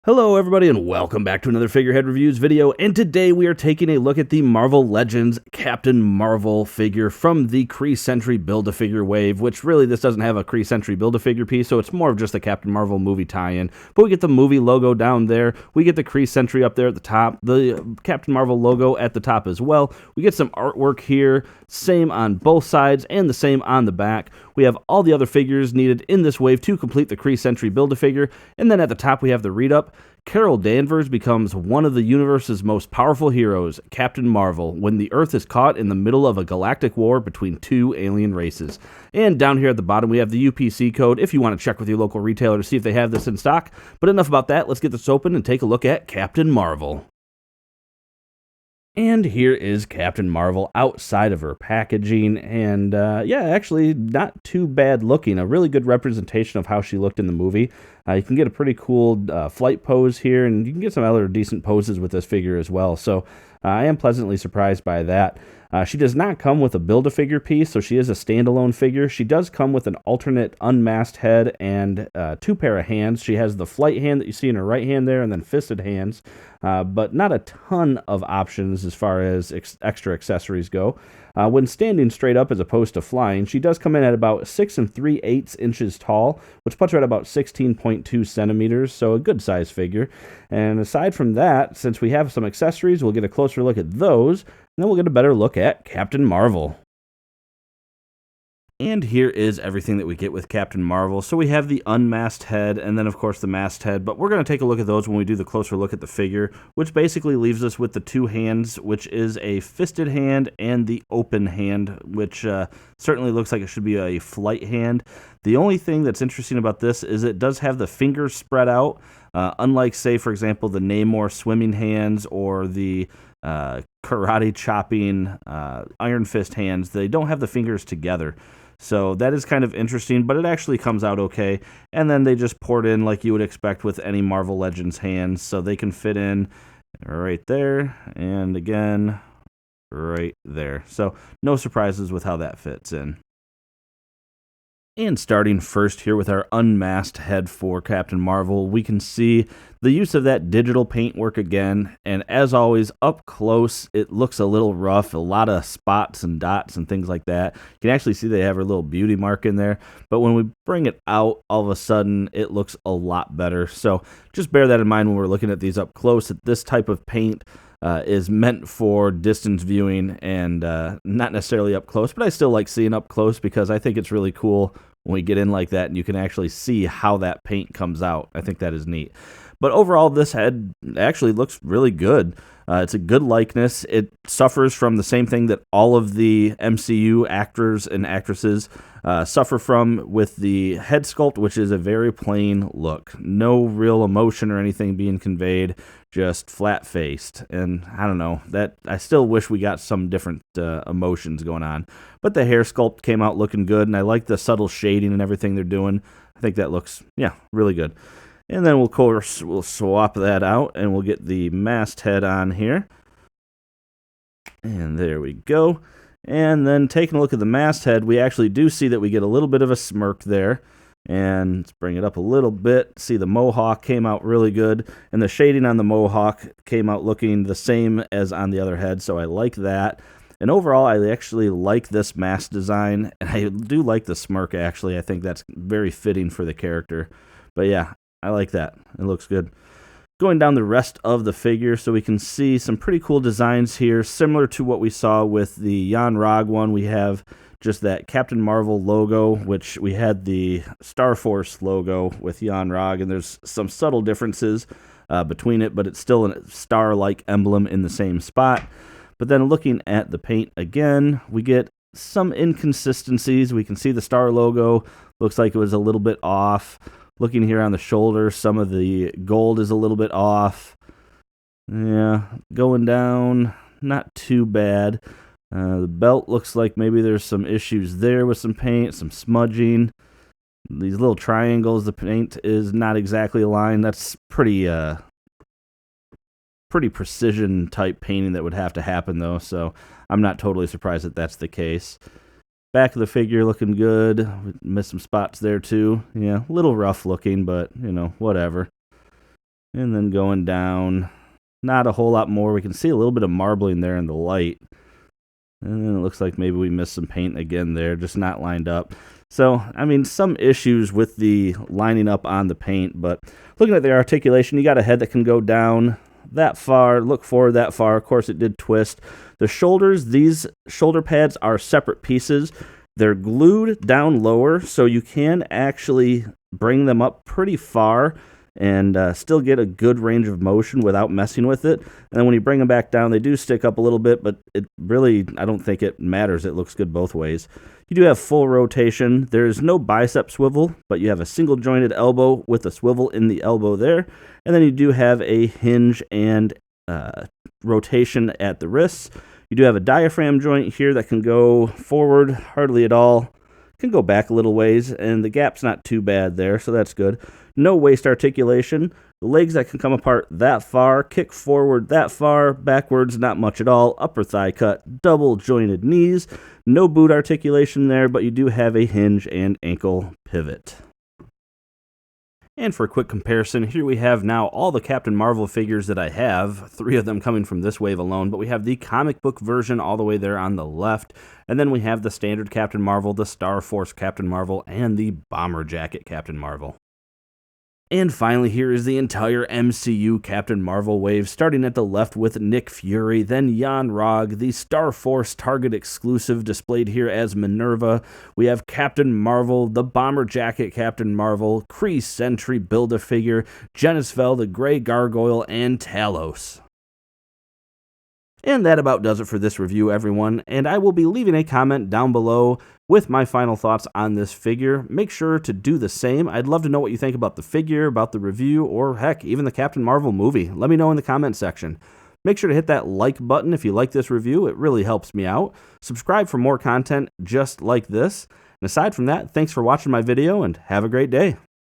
Hello everybody and welcome back to another Figurehead Reviews video, and today we are taking a look at the Marvel Legends Captain Marvel figure from the Kree Sentry Build-A-Figure wave, which really this doesn't have a Kree Sentry Build-A-Figure piece, so it's more of just a Captain Marvel movie tie-in. But we get the movie logo down there, we get the Kree Sentry up there at the top, the Captain Marvel logo at the top as well. We get some artwork here, same on both sides and the same on the back. We have all the other figures needed in this wave to complete the Kree Sentry Build-A-Figure, and then at the top we have the read-up. Carol Danvers becomes one of the universe's most powerful heroes, Captain Marvel, when the Earth is caught in the middle of a galactic war between two alien races. And down here at the bottom we have the UPC code if you want to check with your local retailer to see if they have this in stock. But enough about that, let's get this open and take a look at Captain Marvel. And here is Captain Marvel outside of her packaging, and yeah, actually not too bad looking. A really good representation of how she looked in the movie. You can get a pretty cool flight pose here, and you can get some other decent poses with this figure as well. So I am pleasantly surprised by that. She does not come with a Build-A-Figure piece, so she is a standalone figure. She does come with an alternate unmasked head and two pair of hands. She has the flight hand that you see in her right hand there, and then fisted hands, but not a ton of options as far as extra accessories go. When standing straight up as opposed to flying, she does come in at about 6 3/8 inches tall, which puts her at about 16.2 centimeters, so a good size figure. And aside from that, since we have some accessories, we'll get a closer look at those, and then we'll get a better look at Captain Marvel. And here is everything that we get with Captain Marvel. So we have the unmasked head, and then of course the masked head, but we're going to take a look at those when we do the closer look at the figure, which basically leaves us with the two hands, which is a fisted hand and the open hand, which certainly looks like it should be a flight hand. The only thing that's interesting about this is it does have the fingers spread out, unlike, say, for example, the Namor swimming hands or the karate chopping Iron Fist hands. They don't have the fingers together. So that is kind of interesting, but it actually comes out okay. And then they just poured in like you would expect with any Marvel Legends hands, so they can fit in right there, and again, right there. So no surprises with how that fits in. And starting first here with our unmasked head for Captain Marvel, we can see the use of that digital paintwork again, and as always, up close, it looks a little rough, a lot of spots and dots and things like that. You can actually see they have her little beauty mark in there, but when we bring it out, all of a sudden, it looks a lot better. So just bear that in mind when we're looking at these up close, that this type of paint is meant for distance viewing and not necessarily up close, but I still like seeing up close because I think it's really cool when we get in like that and you can actually see how that paint comes out. I think that is neat. But overall, this head actually looks really good. It's a good likeness. It suffers from the same thing that all of the MCU actors and actresses suffer from with the head sculpt, which is a very plain look. No real emotion or anything being conveyed, just flat-faced. And I don't know, that I still wish we got some different emotions going on. But the hair sculpt came out looking good, and I like the subtle shading and everything they're doing. I think that looks, yeah, really good. And then we'll swap that out, and we'll get the masked head on here. And there we go. And then taking a look at the masked head, we actually do see that we get a little bit of a smirk there. And let's bring it up a little bit. See, the mohawk came out really good, and the shading on the mohawk came out looking the same as on the other head, so I like that. And overall, I actually like this mask design, and I do like the smirk, actually. I think that's very fitting for the character. But yeah, I like that. It looks good. Going down the rest of the figure, so we can see some pretty cool designs here, similar to what we saw with the Jan Rog one. We have just that Captain Marvel logo, which we had the Star Force logo with Jan Rog, and there's some subtle differences between it, but it's still a star-like emblem in the same spot. But then looking at the paint again, we get some inconsistencies. We can see the star logo looks like it was a little bit off. Looking here on the shoulder, some of the gold is a little bit off. Yeah, going down, not too bad. The belt looks like maybe there's some issues there with some paint, some smudging. These little triangles, the paint is not exactly aligned. That's pretty precision type painting that would have to happen though, so I'm not totally surprised that that's the case. Back of the figure looking good. We missed some spots there too. Yeah, a little rough looking, but, you know, whatever. And then going down, not a whole lot more. We can see a little bit of marbling there in the light. And then it looks like maybe we missed some paint again there, just not lined up. So, I mean, some issues with the lining up on the paint, but looking at the articulation, you got a head that can go down that far, look forward that far. Of course, it did twist. The shoulders, these shoulder pads are separate pieces. They're glued down lower, so you can actually bring them up pretty far and still get a good range of motion without messing with it. And then when you bring them back down, they do stick up a little bit, but it really, I don't think it matters. It looks good both ways. You do have full rotation. There's no bicep swivel, but you have a single jointed elbow with a swivel in the elbow there. And then you do have a hinge and rotation at the wrists. You do have a diaphragm joint here that can go forward hardly at all. Can go back a little ways, and the gap's not too bad there, so that's good. No waist articulation. The legs that can come apart that far, kick forward that far, backwards not much at all. Upper thigh cut, double jointed knees. No boot articulation there, but you do have a hinge and ankle pivot. And for a quick comparison, here we have now all the Captain Marvel figures that I have, 3 of them coming from this wave alone, but we have the comic book version all the way there on the left, and then we have the standard Captain Marvel, the Star Force Captain Marvel, and the Bomber Jacket Captain Marvel. And finally, here is the entire MCU Captain Marvel wave, starting at the left with Nick Fury, then Jan Rog, the Star Force Target exclusive displayed here as Minerva. We have Captain Marvel, the Bomber Jacket Captain Marvel, Kree Sentry Build-A-Figure, Genisvel, the Grey Gargoyle, and Talos. And that about does it for this review, everyone, and I will be leaving a comment down below with my final thoughts on this figure. Make sure to do the same. I'd love to know what you think about the figure, about the review, or heck, even the Captain Marvel movie. Let me know in the comment section. Make sure to hit that like button if you like this review. It really helps me out. Subscribe for more content just like this. And aside from that, thanks for watching my video, and have a great day.